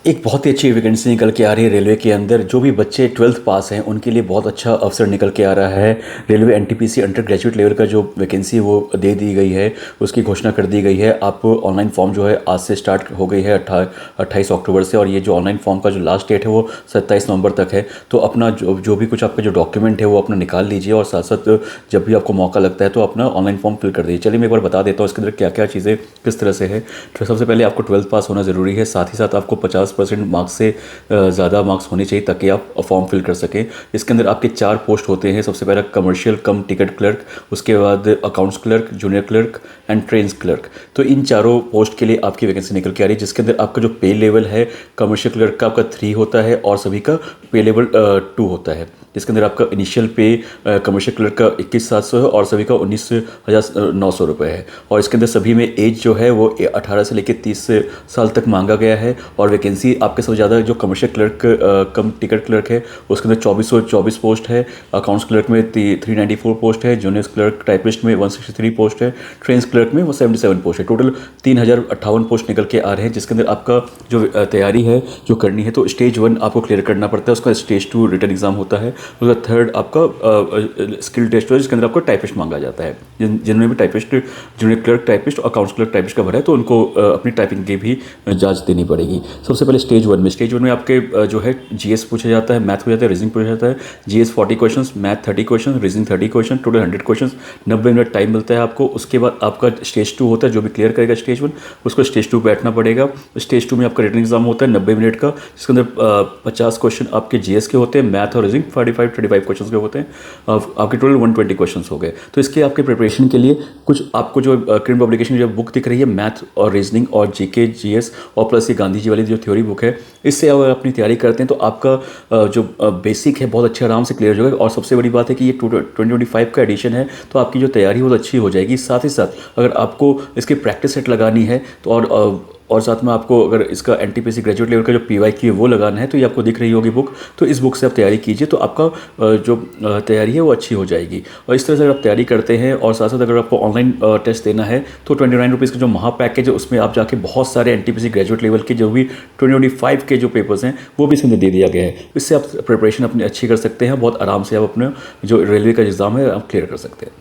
एक बहुत ही अच्छी वैकेंसी निकल के आ रही है रेलवे के अंदर। जो भी बच्चे 12th पास हैं उनके लिए बहुत अच्छा अवसर निकल के आ रहा है। Railway NTPC under graduate level का जो वैकेंसी वो दे दी गई है, उसकी घोषणा कर दी गई है। आप ऑनलाइन फॉर्म जो है आज से स्टार्ट हो गई है 28 अक्टूबर से, और ये जो ऑनलाइन फॉर्म का जो लास्ट डेट है वो 27 नवंबर तक है। तो अपना जो भी कुछ आपका जो डॉक्यूमेंट है वो अपना निकाल लीजिए, और साथ साथ जब भी आपको मौका लगता है तो अपना ऑनलाइन फॉर्म फिल कर दीजिए। चलिए मैं एक बार बता देता हूँ इसके अंदर क्या क्या चीज़ें किस तरह से है। तो सबसे पहले आपको 12th पास होना ज़रूरी है, साथ ही साथ आपको 50% मार्क्स से ज़्यादा मार्क्स होने चाहिए ताकि आप फॉर्म फिल कर सकें। इसके अंदर आपके 4 पोस्ट होते हैं। सबसे पहला कमर्शियल कम टिकट क्लर्क, उसके बाद accounts clerk, junior clerk and trains clerk. तो इन चारों पोस्ट के लिए आपकी वैकेंसी निकल के आ रही है, जिसके अंदर आपका जो पे लेवल है कमर्शियल क्लर्क का आपका 3 होता है और सभी का पे लेवल 2 होता है। जिसके अंदर आपका इनिशियल पे कमर्शियल क्लर्क का 21,700 है और सभी का 19,900 रुपये है। और इसके अंदर सभी में एज जो है वो 18 से लेकर 30 साल तक मांगा गया है। और वैकेंसी आपके सबसे ज़्यादा जो कमर्शियल क्लर्क कम टिकट क्लर्क है उसके अंदर 2424 पोस्ट है, अकाउंट्स क्लर्क में 394 पोस्ट है, जूनियर क्लर्क टाइपिस्ट में 163 पोस्ट है, ट्रेन्स क्लर्क में वो 77 पोस्ट है। टोटल 3058 पोस्ट निकल के आ रहे हैं, जिसके अंदर आपका जो तैयारी है जो करनी है तो स्टेज 1 आपको क्लियर करना पड़ता है, उसका स्टेज 2 रिटन एग्जाम होता है, उसका 3rd आपका स्किल टेस्ट है जिसके अंदर आपको टाइपिस्ट मांगा जाता है। जिनमें भी टाइपिस्ट जूनियर क्लर्क टाइपिस्ट और अकाउंट्स क्लर्क टाइपिस्ट का भरा है तो उनको अपनी टाइपिंग की भी जांच देनी पड़ेगी। सबसे पहले स्टेज 1 में आपके जो है जीएस पूछा जाता है, मैथ पूछा जाता है, रीजनिंग पूछा जाता है। GS 40 question, math 30 question, reasoning 30 question, total 100 question, 90 minute time मिलता है आपको। उसके बाद आपका स्टेज 2 होता है, जो भी क्लियर करेगा स्टेज 1 उसको स्टेज 2 बैठना पड़ेगा। स्टेज 2 में आपका रिटन एग्जाम होता है 90 मिनट का, जिसके अंदर 50 क्वेश्चन आपके जीएस के होते हैं, मैथ और रीजनिंग 35 क्वेश्चन के होते हैं। आपके टोटल 120 क्वेश्चन हो गए। तो इसके आपके प्रिपरेशन के लिए कुछ आपको जो क्रिम पब्लिकेशन की जो बुक दिख रही है मैथ और रीजनिंग और जीके जीएस और प्लस ये गांधी जी वाली जो थ्योरी बुक है, इससे अगर अपनी तैयारी करते हैं तो आपका जो बेसिक है बहुत अच्छे आराम से क्लियर हो जाएगा। और सबसे बड़ी बात है कि ये 2025 का एडिशन है तो आपकी जो तैयारी बहुत अच्छी हो जाएगी। साथ ही साथ अगर आपको इसकी प्रैक्टिस सेट लगानी है तो और साथ में आपको अगर इसका एनटीपीसी ग्रेजुएट लेवल का जो पीवाईक्यू है वो लगाना है तो ये आपको दिख रही होगी बुक, तो इस बुक से आप तैयारी कीजिए तो आपका जो तैयारी है वो अच्छी हो जाएगी। और इस तरह से अगर आप तैयारी करते हैं और साथ साथ अगर आपको ऑनलाइन टेस्ट देना है तो 29 रुपीज़ का जो महा पैकेज है उसमें आप जाके बहुत सारे एनटीपीसी ग्रेजुएट लेवल के जो भी 2025 के जो पेपर्स हैं वो भी इसमें दे दिया गया है। इससे आप प्रिपरेशन अपनी अच्छी कर सकते हैं, बहुत आराम से आप अपने जो रेलवे का एग्ज़ाम है आप क्लियर कर सकते हैं।